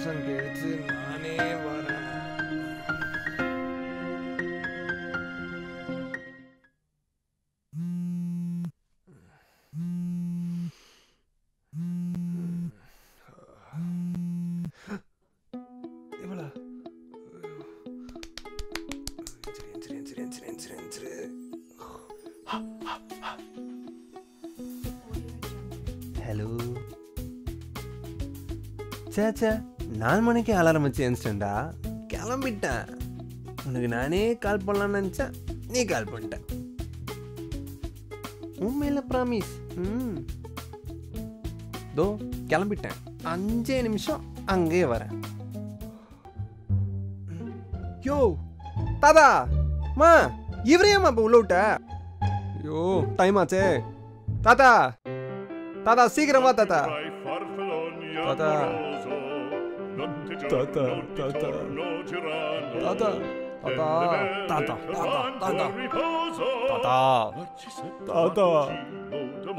வருஷம் கழிச்சு நானே வரேன். இவளா? ஹலோ. சேச்சா 4 மணிக்கு அலாரம் வச்சு இன்ஸ்டண்டா கிளம்பிட்டேன். உனக்கு நானே கால் பண்ணலான்னு நினச்சேன், நீ கால் பண்ணிட்ட. உண்மையில ப்ராமிஸ். தோ கிளம்பிட்டேன், 5 நிமிஷம் அங்கேயே வரேன். யோ தாதா மா, இவரையாம்மா இப்போ உள்ள விட்ட? ஐயோ டைம் ஆச்சே. தாத்தா தாத்தா சீக்கிரமா தாத்தா. தாத்தா தாத்தா தாத்தா தாத்தா தாத்தா தாத்தா தாத்தா தாத்தா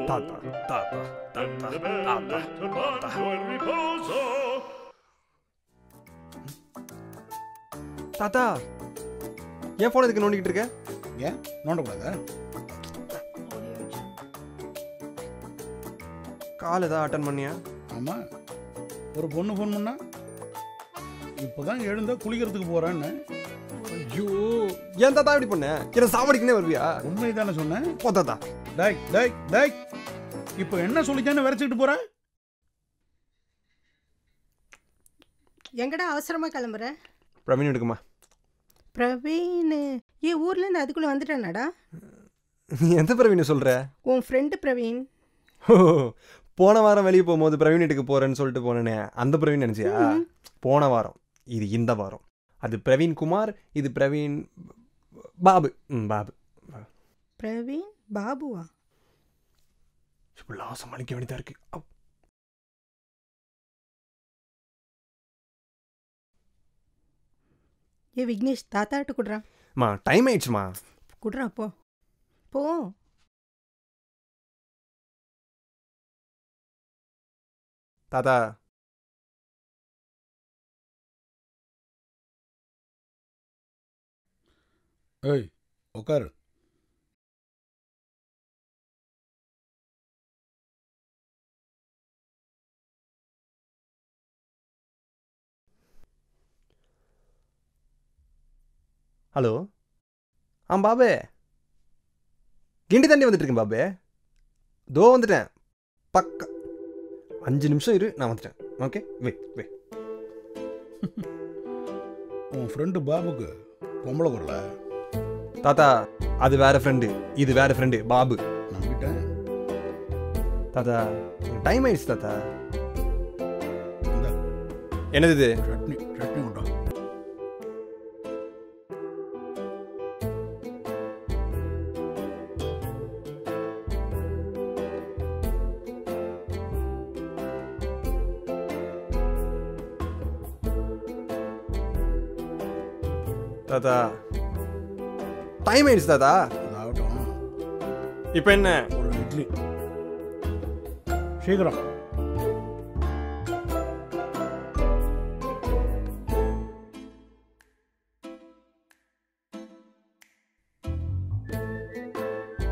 தாத்தா தாத்தா ஏன் போன் எதுக்கு நோண்டிக்கிட்டு இருக்க? ஏன் நோண்டக்கூடாதா? கால் ஏதாவது அட்டன் பண்ணியா? ஆமாம், ஒரு பொண்ணு ஃபோன் பண்ணா இப்போதான் எழுந்தா குளிக்கிறதுக்கு போறேன்னு. ஐயோ ஏன் தாத்தா இப்படி பண்ண? என்ன சாவடிக்குனே வருவியா? உண்மை தானே சொன்னேன். போ தாத்தா. டேய் டேய் டேய், இப்போ என்ன சொல்லித்தானே விரைச்சிக்கிட்டு போற? எங்கடா அவசரமா கிளம்புற? பிரவீன் எடுக்குமா? பிரவீன் ஏன் ஊர்லேருந்து அதுக்குள்ளே வந்துட்டானாடா? நீ எந்த பிரவீன் சொல்கிற? உன் ஃப்ரெண்டு பிரவீன். ஓ, போன வாரம் வெளியே போகும்போது பிரவீன் வீட்டுக்கு போகிறேன்னு சொல்லிட்டு போனேனே, அந்த பிரவீன் நினச்சியா? போன வாரம், இது இந்த வாரம். அது பிரவீன் குமார், இது பிரவீன் பாபு. பாபு. பிரவீன் பாபுவா? இப்படிலாம் சமாளிக்க வேண்டியதாக இருக்கு. ஏ விக்னேஷ், தாத்தாட்ட குடுறா. மா டைம் ஆயிடுச்சுமா. குடுறா போ போ. தாத்தா ஏய் உட்காரு. ஹலோ. பாபு, கிண்டி தாண்டி வந்துட்டு இருக்கேன் பாபு. தோ வந்துட்டேன். பக்கா 5 நிமிஷம் இரு, நான் வந்துட்டேன். ஓகே வே வே. உன் ஃப்ரெண்டு பாபுக்கு பொம்பளை குரல? தாத்தா அது வேற ஃப்ரெண்டு, இது வேற ஃப்ரெண்டு பாபு. நம்பிட்டேன். தாத்தா டைம் ஆயிடுச்சு தாத்தா. இந்த என்னது இது? சட்னி சட்னி கொண்டா. தாத்தா டைம் ஆயிடுச்சு தாத்தா. அதாகட்டும். இப்போ என்ன? ஒரு இட்லி சீக்கிரம்.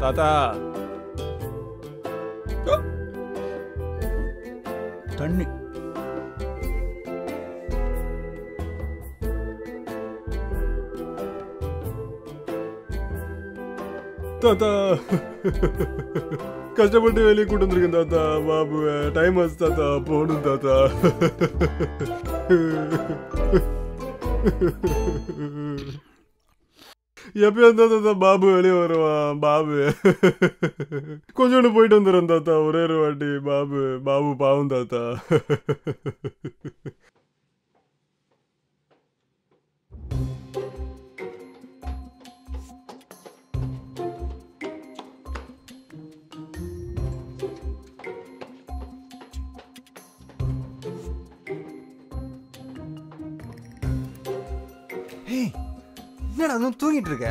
தாத்தா தண்ணி. தாத்தா கஷ்டப்பட்டு வெளியே கூட்டு வந்திருக்கேன் தாத்தா. பாபு டைம் ஆச்சு தாத்தா, போகணும் தாத்தா. எப்பயும் இருந்தா தாத்தா பாபு வெளியே வருவான். பாபு கொஞ்சோண்டு போயிட்டு வந்துடுறேன் தாத்தா, ஒரே ஒரு வாட்டி. பாபு பாபு பாவம் தாத்தா. என்னடா இன்னும் தூங்கிட்டு இருக்க?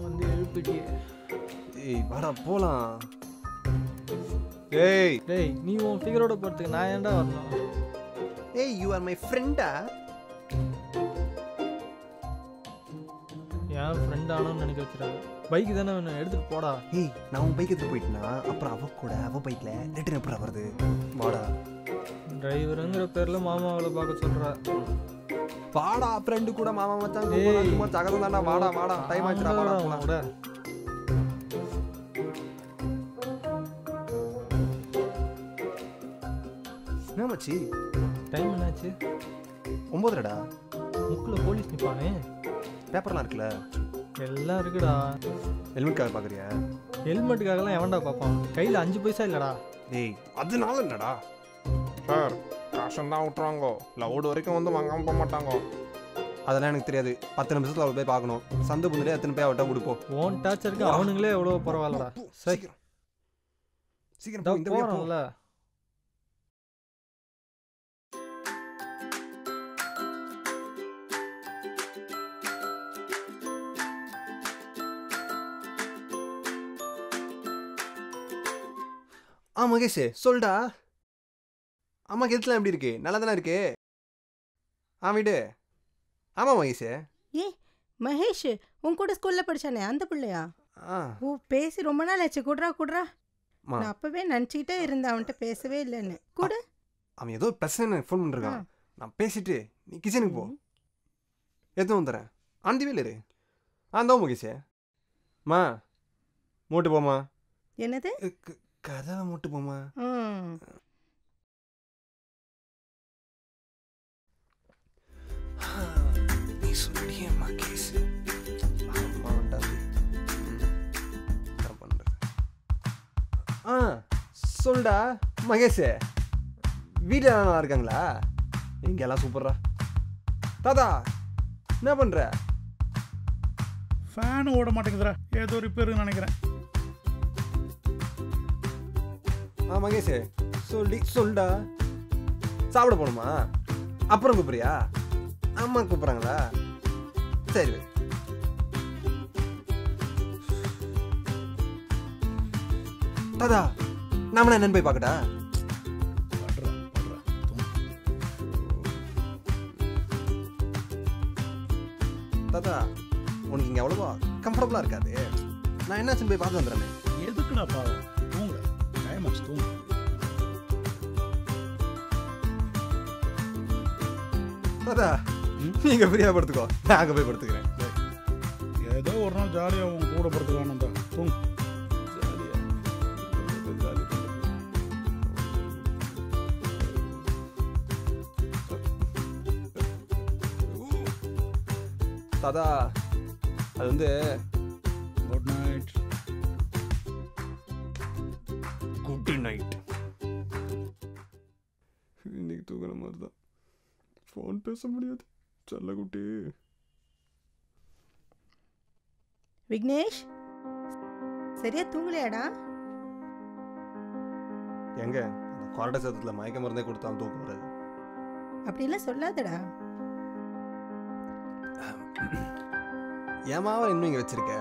வந்து எழுப்பிட்டியே. ஏய் வாடா போலாம். ஏய் டேய் நீ உன் ஃபிகரோட போகிறதுக்கு நான் ஏன்டா வரணும்? ஏய் யூ ஆர் மை ஃப்ரெண்டா? என் ஃப்ரெண்ட் ஆனோன்னு நினைக்க வச்சுறாங்க. பைக்கு தானே வேணும், எடுத்துகிட்டு போடா. ஏய் நான் உன் பைக் எடுத்து போயிட்டேன்னா அப்புறம் அவ கூட அவ பைக்ல ரிட்டர்ன் எப்படி வருது? வாடா டிரைவருங்கிற பேரில் மாமா அவளை பார்க்க சொல்கிறா. வாடா ஃப்ரெண்டு கூட மாமா மச்சான் ஏய். சும்மா சகதம் தாண்டா. வாடா வாடா டைம் ஆச்சுடா வாடா போலாம். கூட என்ன மச்சி டைம் என்னாச்சு? 9:30டா. முக்கில் போலீஸ் நிற்பானே. பேப்பர்லாம் இருக்குல்ல. எல்லாம் இருக்குடா. ஹெல்மெட்காக பார்க்குறியா? ஹெல்மெட்டுக்காகலாம் எவன்டா பார்ப்பான்? கையில் 5 பைசா இல்லைடா. ஏய் அதனால என்னடா சார் காசம் தான் விட்டுறாங்கோ லவுடு வரைக்கும் வந்து வாங்காமல் போக மாட்டாங்க. அதெல்லாம் எனக்கு தெரியாது. 10 நிமிஷத்தில் அவள் போய் பார்க்கணும். சந்து புந்துலே எத்தனை போய் அவட்ட கொடுப்போம். ஓன் டார்ச்சருக்கு அவனுங்களே எவ்வளோ பரவாயில்லடா. சரி சீக்கிரம் சீக்கிரம் போ, இந்த வழியா போ. போகிறான்ல. மகேஷ் சொல்டா. அம்மாக்கு எதுலாம் எப்படி இருக்கு? நல்லா தானே இருக்கு? வீடு. ஆமாம் மகேஷ். ஏ மகேஷ் உன் கூட ஸ்கூல்ல படிச்சானே அந்த பிள்ளையா? ஓ பேசி ரொம்ப நாள் ஆச்சு. குடுறா குடுறா. அம்மா நான் அப்பவே நினச்சிக்கிட்டே இருந்தேன் அவன்கிட்ட பேசவே இல்லைன்னு. கூட அவன் ஏதோ பிரச்சனை ஃபோன் பண்ணிருக்கான். நான் பேசிட்டு நீ கிச்சனுக்கு போ. எதுவும் வந்துடுறேன். ஆண்டி வேலை இரு. தான் மகேஷ். மா மூட்டு போமா. என்னது? கதவை மூட்டு போமா. நீ சொல்லியே மகேஷ். அம்மா வந்தாது. சொல்டா மகேஷ். வீட்டில் நல்லா இருக்காங்களா? இங்கெல்லாம் சூப்பர்ரா. தாத்தா என்ன பண்ற? ஃபேன் ஓட மாட்டேங்குதுடா, ஏதோ ரிப்பேருன்னு நினைக்கிறேன். மகேஷ் சொல்டா. சாப்பிட போகணுமா? அப்புறம் கூப்பிடுறியா? அம்மா கூப்பிட்றாங்களா? சரி தாதா நாம என்னன்னு போய் பார்க்கட்டா? தாத்தா உனக்கு இங்கே அவ்வளோவா கம்ஃபர்டபுளாக இருக்காது. நான் என்னாச்சுன்னு போய் பார்த்து வந்துடுறேன். எதுக்குடா பாவம்? தூங்க டைம் ஆச்சு, தூங்க. தாத்தா நீங்க ஃப்ரீயாக படுத்துக்கோ, நான் அங்கே போய் படுத்துக்கிறேன். ஏதோ ஒரு நாள் ஜாலியாக உங்க கூட படுத்துக்கலான்னு தான். தூங்க. தாத்தா அது வந்து குட் நைட். Good night. இன்னைக்கு தூங்குற மாதிரி தான். ஃபோன் பேச முடியாது செல்ல குட்டி. விக்னேஷ் சரியா தூங்கலையாடா? எங்க அந்த கொரட்டை சத்தத்தில் மயக்க மருந்தே கொடுத்தாலும் தூக்கம் வராது. அப்படிலாம் சொல்லாதடா. ஏமாவா இன்னும் இங்கே வச்சிருக்க?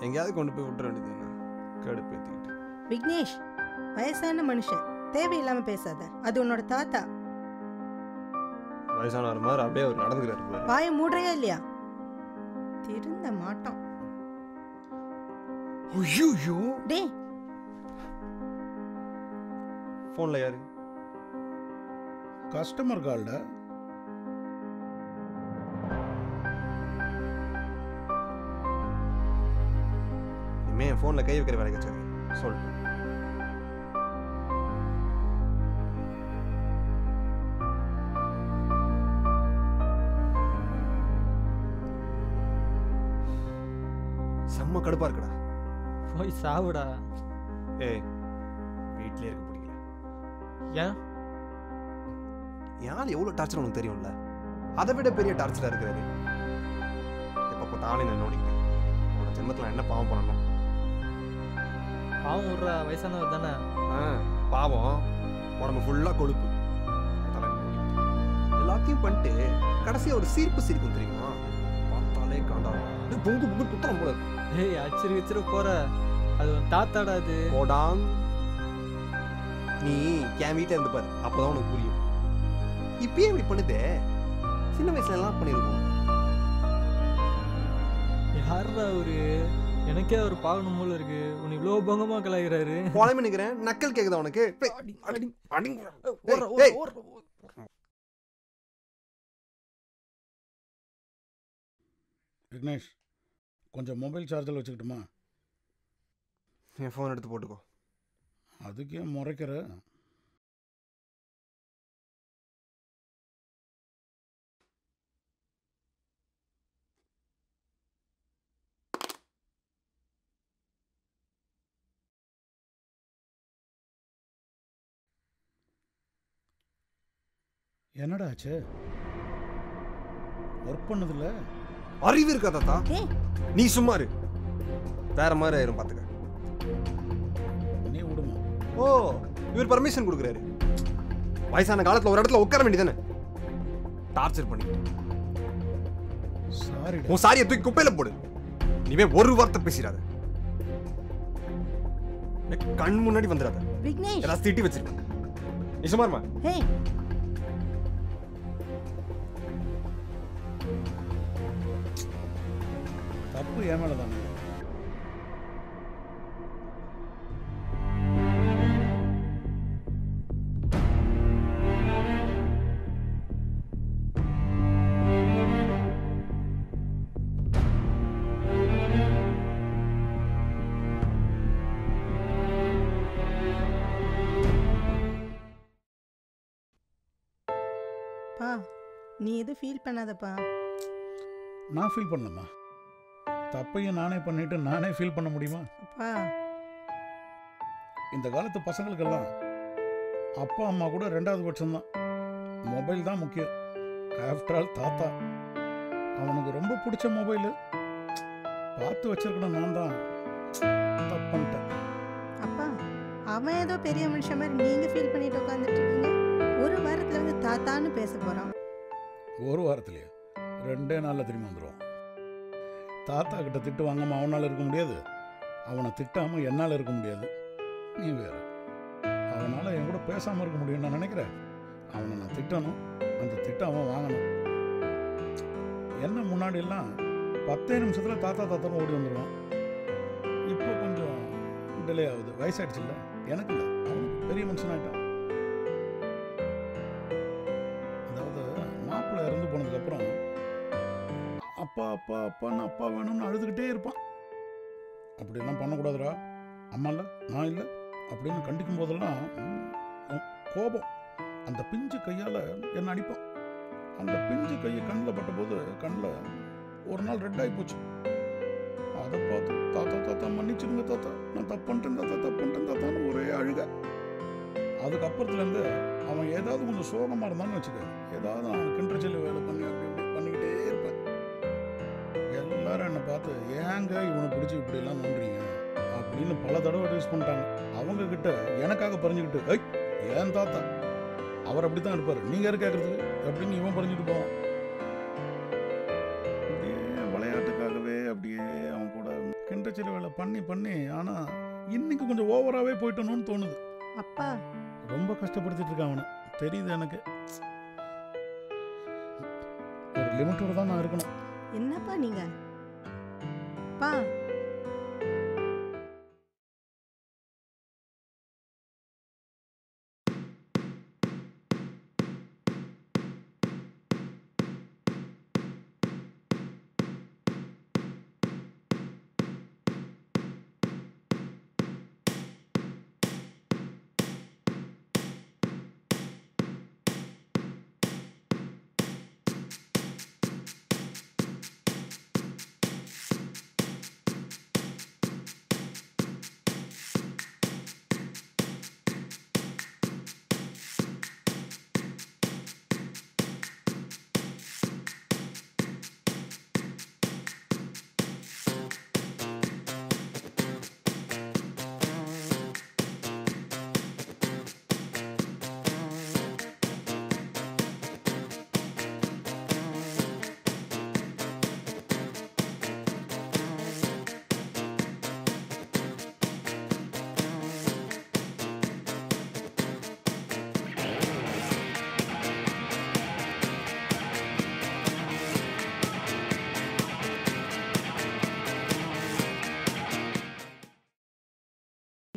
எங்கேயாவது கொண்டு போய் விட்டுற வேண்டியதுன்னா கடுப்பு ஏற்றிக்கிட்டு. விக்னேஷ் வயசான மனுஷன், தேவையில்லாம பேசாத. அது உன்னோட தாத்தா. வயசானவர் மாதிரி அப்படியே அவர் நடந்துக்கிறாரு. வாயை மூடுறியா இல்லையா? திருந்த மாட்டோம். ஐயோ டேய் ஃபோனில் யாரு? கஸ்டமர் கால்டா. இனிமே என் ஃபோனில் கை வைக்கிற வேலைக்கு வச்சாரு சொல்லிட்டு. செம்ம கடுப்பா இருக்குடா. போய் சாவுடா. ஏய் வீட்லயே இருக்க பிடிக்கல. ஏன்? யார் எவ்வளோ டார்ச்சர் உனக்கு தெரியும்ல? அதை விட பெரிய டார்ச்சராக இருக்கிறது. எப்போ தானே நான் நோடிக்கிட்டேன். உன்னோட ஜென்மத்தில் என்ன பாவம் பண்ணணும்? பாவம் விட்றா, வயசானவர் தானே. பாவம் உடம்பு ஃபுல்லாக கொழுப்பு. எல்லாத்தையும் பண்ணிட்டு கடைசியாக ஒரு சீர்ப்பு சிரிக்கும் தெரியுமா? பார்த்தாலே காண்டாகும். பொங்கு பொங்கு குத்தம் போல இருக்கும். ஏய் அச்சிரு வச்சிரு போற. அது தாத்தாடா. அது போடாங். நீ என் வீட்டை இருந்து பாரு, அப்போதான் உனக்கு புரியும். இப்பயே இப்படி பண்ணுதே, சின்ன வயசுல எல்லாம் பண்ணிருக்கோம். யாரா அவரு? எனக்கே அவர் பார்க்கணும் போல இருக்கு. உன்னை இவ்வளோ பங்கமாக கலாய்கிறாரு. குழம்பு நிற்கிறேன், நக்கல் கேட்குதா உனக்கு? விக்னேஷ், கொஞ்சம் மொபைல் சார்ஜில் வச்சுக்கிட்டுமா? என் ஃபோன் எடுத்து போட்டுக்கோ. அதுக்கே முறைக்கிற. என்னடா ஆச்சு? ஒர்க் பண்ணதில்ல? அறிவு இருக்கா தாத்தா? ஏய் நீ சும்மா இரு, வேற மாதிரி ஆயிரும் பார்த்துக்க. நீ விடுமா? ஓ, இவர் பர்மிஷன் கொடுக்குறாரு. வயசான காலத்துல ஒரு இடத்துல உட்கார வேண்டியதானே? டார்ச்சர் பண்ணி சாரி. உன் சாரியை தூக்கி குப்பையில போடு. நீவே ஒரு வார்த்தை பேசிடாத, கண் முன்னாடி வந்துடாத. விக்னேஷ். ஏதாவது திட்டி வச்சிருக்கேன். நீ சும்மா இருமா. ஏய் தப்பு என் மேல தானே. பா, நீ எதுவும் ஃபீல் பண்ணாதப்பா. நான் ஃபீல் பண்ணலம்மா. தப்பையும் நானே பண்ணிட்டு நானே ஃபீல் பண்ண முடியுமா? அப்பா இந்த காலத்து பசங்களுக்கெல்லாம் அப்பா அம்மா கூட ரெண்டாவது பட்சம்தான். மொபைல் தான் முக்கியம். ஆஃப்டர் ஆல் தாத்தா அவனுக்கு ரொம்ப பிடிச்ச மொபைலு பார்த்து வச்சிருக்கணும். நான் தான் தப்பு பண்ணிட்டேன். அப்பா, அவன் ஏதோ பெரிய மனுஷன் மாதிரி நீங்க ஃபீல் பண்ணிட்டு உட்காந்துட்டு இருக்கீங்க. ஒரு வாரத்துல வந்து தாத்தான்னு பேச போறான். ஒரு வாரத்துலயே 2 நாள்ல திரும்பி வந்துடுவான். தாத்தா கிட்ட திட்டு வாங்காம அவனால் இருக்க முடியாது, அவனை திட்டாம என்னால் இருக்க முடியாது. நீ வேற. அவனால் என் கூட பேசாமல் இருக்க முடியும்னு நான் நினைக்கிறேன். அவனை நான் திட்டணும், அந்த திட்டம் அவன் வாங்கணும். என்ன முன்னாடி எல்லாம் 10 நிமிஷத்தில் தாத்தா தாத்தான்னு ஓடி வந்துடுவான். இப்போ கொஞ்சம் டிலே ஆகுது. வயசாயிடுச்சு இல்லை எனக்கு, இல்லை அவனுக்கு. பெரிய மனுஷனாயிட்டான். அதாவது மாப்பிள்ளை இறந்து போனதுக்கப்புறம் அப்பா அப்பா அப்பான்னு அப்பா வேணும்னு அழுதுகிட்டே இருப்பான். அப்படிலாம் பண்ணக்கூடாதுடா, அம்மா இல்லை நான் இல்லை அப்படின்னு கண்டிக்கும் போதெல்லாம் கோபம். அந்த பிஞ்சு கையால் என்னை அடிப்பான். அந்த பிஞ்சு கையை கண்ணில் பட்டபோது கண்ணில் ஒரு நாள் ரெட் ஆகி போச்சு. அதை பார்த்து தாத்தா தாத்தா மன்னிச்சிடுங்க தாத்தா, நான் தப்பு பண்ணிட்டேன் தாத்தா, தப்பு பண்ணிட்டேன் தாத்தான்னு ஒரே அழுக. அதுக்கப்புறத்துலேருந்து அவன் ஏதாவது கொஞ்சம் சோகமாக இருந்தான்னு வச்சுக்க, ஏதாவது அவன் கிண்டச்சல் வேலை பண்ணி அப்படி இப்படி பண்ணிக்கிட்டே இருப்பேன். எல்லாரும் என்னை பார்த்து ஏங்க இவனை பிடிச்சி இப்படிலாம் நோண்டுறீங்க அப்படின்னு பல தடவை அட்வைஸ் பண்ணிட்டாங்க. அவங்க கிட்ட எனக்காக பறிஞ்சுக்கிட்டு, ஏன் தாத்தா அவர் அப்படி தான் இருப்பார், நீங்கள் யாரு கேட்குறதுக்கு அப்படின்னு இவன் பறிஞ்சுட்டு போவான். அப்படியே விளையாட்டுக்காகவே அப்படியே அவன் கூட கிண்டச்சல் வேலை பண்ணி பண்ணி, ஆனால் இன்னைக்கு கொஞ்சம் ஓவராகவே போயிட்டணும்னு தோணுது. அப்பா ரொம்ப கஷ்டப்படுத்திட்டு இருக்கான் அவனை, தெரியுது எனக்கு. ஒரு லிமிட்டோட தான் நான் இருக்கணும். என்னப்பா நீங்க? பா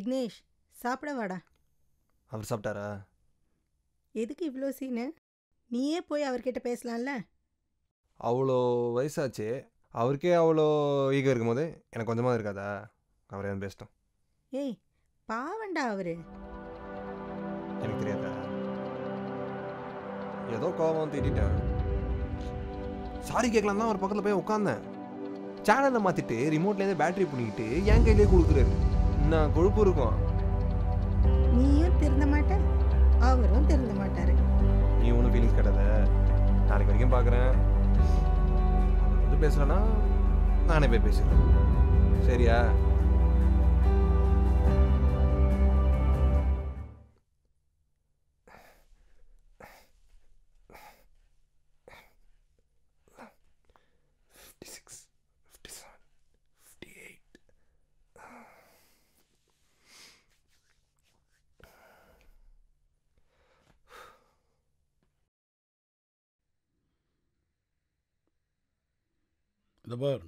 விக்னேஷ் சாப்பிட வாடா. அவர் சாப்பிட்டாரா? எதுக்கு இவ்வளோ சீனு? நீயே போய் அவர்கிட்ட பேசலாம்ல. அவ்வளோ வயசாச்சு, அவருக்கே அவ்வளோ ஈகோ இருக்கும்போது எனக்கு கொஞ்சமாக இருக்காதா? அவர் எதுவும் பேசிட்டோம். ஏய் பாவண்டா அவரு. எனக்கு தெரியாதா? ஏதோ கோபம் திட்டேன். சாரி கேட்கலாம் தான் ஒரு பக்கத்தில் போய் உட்காந்தேன். சேனலை மாற்றிட்டு ரிமோட்லேருந்து பேட்டரி பண்ணிக்கிட்டு என் கையிலே கொடுக்குறாரு. நான் கொழுப்பு இருக்கும். நீயும் திருந்த மாட்ட, அவரும் திருந்த மாட்டாரு. நீ ஒன்றும் ஃபீலிங்ஸ் கிடையாத. நாளைக்கு வரைக்கும் பார்க்குறேன். அவர் வந்து பேசலன்னா நானே போய் பேசுகிறேன். சரியா? இந்த பார்,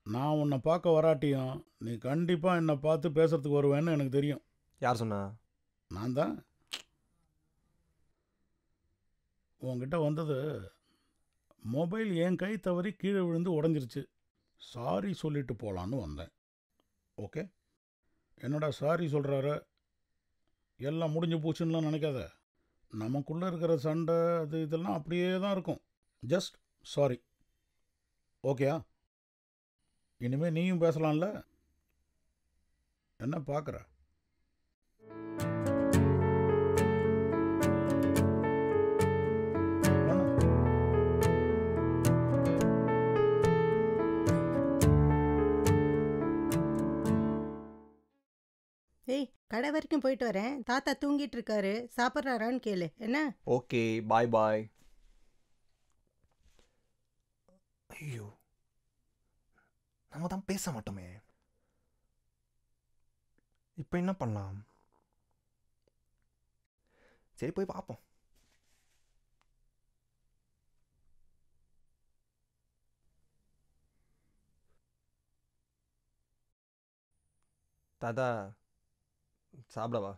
நான் உன்னை பார்க்க வராட்டியும் நீ கண்டிப்பாக என்னை பார்த்து பேசுறதுக்கு வருவேன்னு எனக்கு தெரியும். யார் சொன்னா? நான் தான். உன்கிட்ட வந்தது மொபைல் என் கை தவறி கீழே விழுந்து உடஞ்சிருச்சு. சாரி சொல்லிட்டு போகலான்னு வந்தேன். ஓகே? என்னடா சாரி சொல்கிறாரு, எல்லாம் முடிஞ்சு போச்சுன்னுலாம் நினைக்காத. நமக்குள்ளே இருக்கிற சண்டை அது இதெல்லாம் அப்படியே தான் இருக்கும். Just sorry. ஓகேயா? இனிமேல் நீயும் பேசலாம்ல? என்ன பார்க்குற? ஏய் கடை வரைக்கும் போயிட்டு வரேன். தாத்தா தூங்கிட்டு இருக்காரு, சாப்பிட்றாரான்னு கேளு. என்ன? ஓகே, பாய் பாய். ஐயோ, நம்ம தான் பேச மாட்டோமே. இப்போ என்ன பண்ணலாம்? சரி போய் பார்ப்போம். தாத்தா சாப்பிடவா?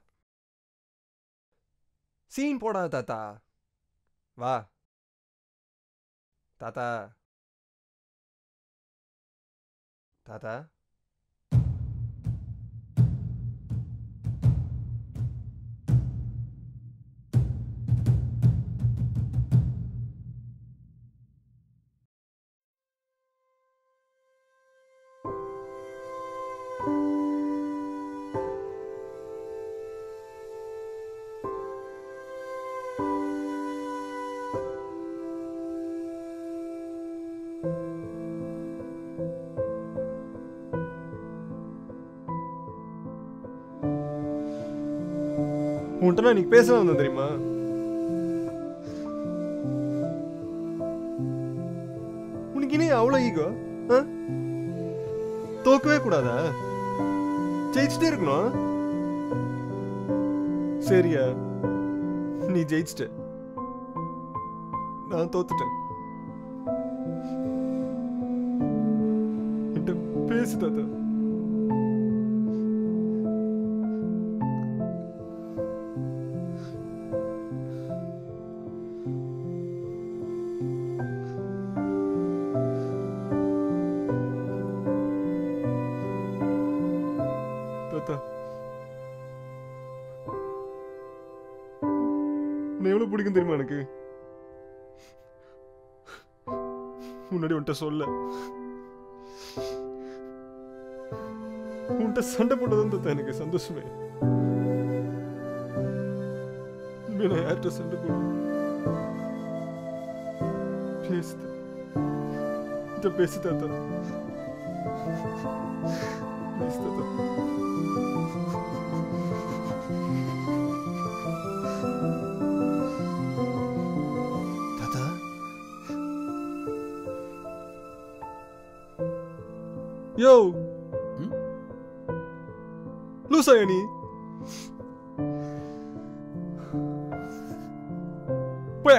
சீன் போடாத தாத்தா. வா தாத்தா. தாத்தா உன்கிட்ட நான் இன்னைக்கு பேசலாம் வந்தேன் தெரியுமா? உனக்கு இனி அவ்வளோ ஈகோ? தோக்கவே கூடாதா? ஜெயிச்சுட்டே இருக்கணும். சரியா? நீ ஜெயிச்சிட்ட, நான் தோத்துட்டேன். என்கிட்ட பேசு தாத்தா. எவ்வளவு பிடிக்கும் தெரியுமா எனக்கு? முன்னாடி உன்கிட்ட சொல்ல, உன்கிட்ட சண்டை போட்டதும் தான் எனக்கு சந்தோஷமே. நான் யார்கிட்ட சண்டை போட பேசு தாத்தா. பேசு தாத்தா. யோ லூசாயா நீ? போய